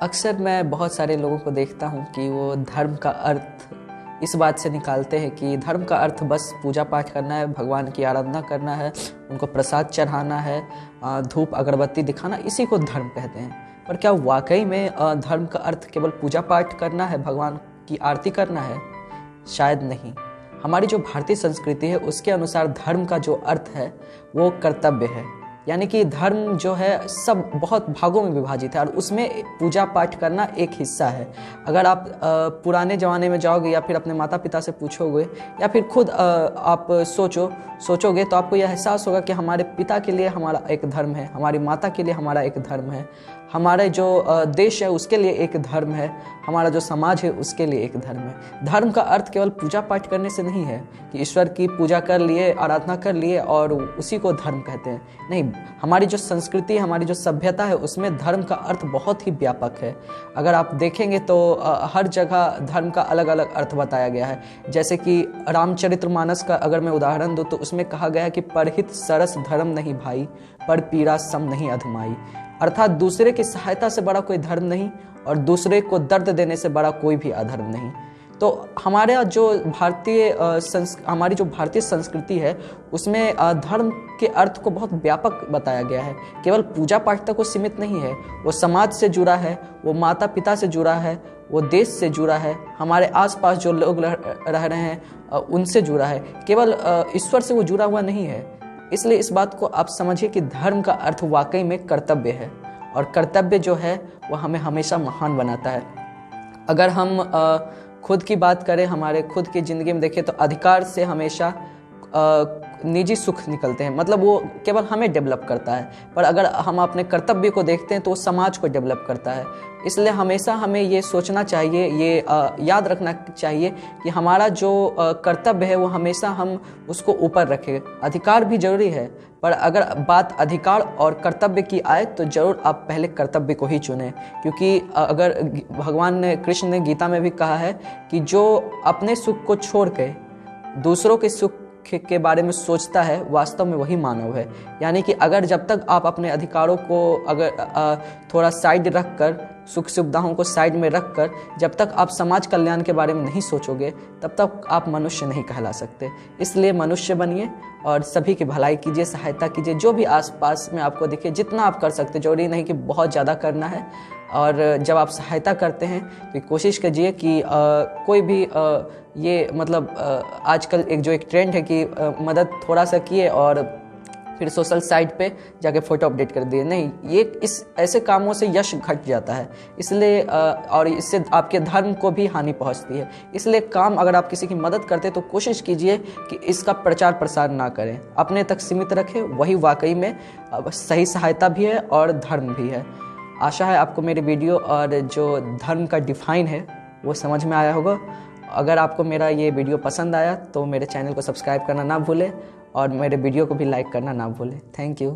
अक्सर मैं बहुत सारे लोगों को देखता हूँ कि वो धर्म का अर्थ इस बात से निकालते हैं कि धर्म का अर्थ बस पूजा पाठ करना है, भगवान की आराधना करना है, उनको प्रसाद चढ़ाना है, धूप अगरबत्ती दिखाना, इसी को धर्म कहते हैं। पर क्या वाकई में धर्म का अर्थ केवल पूजा पाठ करना है, भगवान की आरती करना है? शायद नहीं। हमारी जो भारतीय संस्कृति है उसके अनुसार धर्म का जो अर्थ है वो कर्तव्य है। यानी कि धर्म जो है सब बहुत भागों में विभाजित है और उसमें पूजा पाठ करना एक हिस्सा है। अगर आप पुराने ज़माने में जाओगे या फिर अपने माता पिता से पूछोगे या फिर खुद आप सोचोगे तो आपको यह एहसास होगा कि हमारे पिता के लिए हमारा एक धर्म है, हमारी माता के लिए हमारा एक धर्म है, हमारे जो देश है उसके लिए एक धर्म है, हमारा जो समाज है उसके लिए एक धर्म है। धर्म का अर्थ केवल पूजा पाठ करने से नहीं है कि ईश्वर की पूजा कर लिए, आराधना कर लिए और उसी को धर्म कहते हैं। नहीं, हमारी जो संस्कृति, हमारी जो सभ्यता है उसमें धर्म का अर्थ बहुत ही व्यापक है। अगर आप देखेंगे तो हर जगह धर्म का अलग अलग अर्थ बताया गया है। जैसे कि रामचरितमानस का अगर मैं उदाहरण दूँ तो उसमें कहा गया है कि परहित सरस धर्म नहीं भाई, पर पीड़ा सम नहीं अधमाई। अर्थात दूसरे की सहायता से बड़ा कोई धर्म नहीं और दूसरे को दर्द देने से बड़ा कोई भी अधर्म नहीं। तो हमारे जो हमारी जो भारतीय संस्कृति है उसमें धर्म के अर्थ को बहुत व्यापक बताया गया है। केवल पूजा पाठ तक वो सीमित नहीं है, वो समाज से जुड़ा है, वो माता पिता से जुड़ा है, वो देश से जुड़ा है, हमारे आसपास जो लोग रह रहे हैं उनसे जुड़ा है। केवल ईश्वर से वो जुड़ा हुआ नहीं है। इसलिए इस बात को आप समझिए कि धर्म का अर्थ वाकई में कर्तव्य है और कर्तव्य जो है वो हमें हमेशा महान बनाता है। अगर हम खुद की बात करें, हमारे खुद की ज़िंदगी में देखें तो अधिकार से हमेशा निजी सुख निकलते हैं, मतलब वो केवल हमें डेवलप करता है। पर अगर हम अपने कर्तव्य को देखते हैं तो वो समाज को डेवलप करता है। इसलिए हमेशा हमें ये सोचना चाहिए, ये याद रखना चाहिए कि हमारा जो कर्तव्य है वो हमेशा हम उसको ऊपर रखें। अधिकार भी जरूरी है, पर अगर बात अधिकार और कर्तव्य की आए तो ज़रूर आप पहले कर्तव्य को ही चुनें। क्योंकि अगर भगवान ने, कृष्ण ने गीता में भी कहा है कि जो अपने सुख को छोड़ के दूसरों के सुख के बारे में सोचता है वास्तव में वही मानव है। यानी कि अगर जब तक आप अपने अधिकारों को अगर थोड़ा साइड रख कर, सुख सुविधाओं को साइड में रख कर, जब तक आप समाज कल्याण के बारे में नहीं सोचोगे तब तक आप मनुष्य नहीं कहला सकते। इसलिए मनुष्य बनिए और सभी की भलाई कीजिए, सहायता कीजिए, जो भी आसपास में आपको दिखे जितना आप कर सकते। जरूरी नहीं कि बहुत ज़्यादा करना है। और जब आप सहायता करते हैं तो कोशिश कीजिए कि कोई भी ये मतलब आजकल जो एक ट्रेंड है कि मदद थोड़ा सा किए और फिर सोशल साइट पे जाके फ़ोटो अपडेट कर दिए। नहीं, ये इस ऐसे कामों से यश घट जाता है। इसलिए और इससे आपके धर्म को भी हानि पहुंचती है। इसलिए काम अगर आप किसी की मदद करते तो कोशिश कीजिए कि इसका प्रचार प्रसार ना करें, अपने तक सीमित रखें। वही वाकई में सही सहायता भी है और धर्म भी है। आशा है आपको मेरे वीडियो और जो धर्म का डिफाइन है वो समझ में आया होगा। अगर आपको मेरा ये वीडियो पसंद आया तो मेरे चैनल को सब्सक्राइब करना ना भूलें और मेरे वीडियो को भी लाइक करना ना भूलें। Thank you.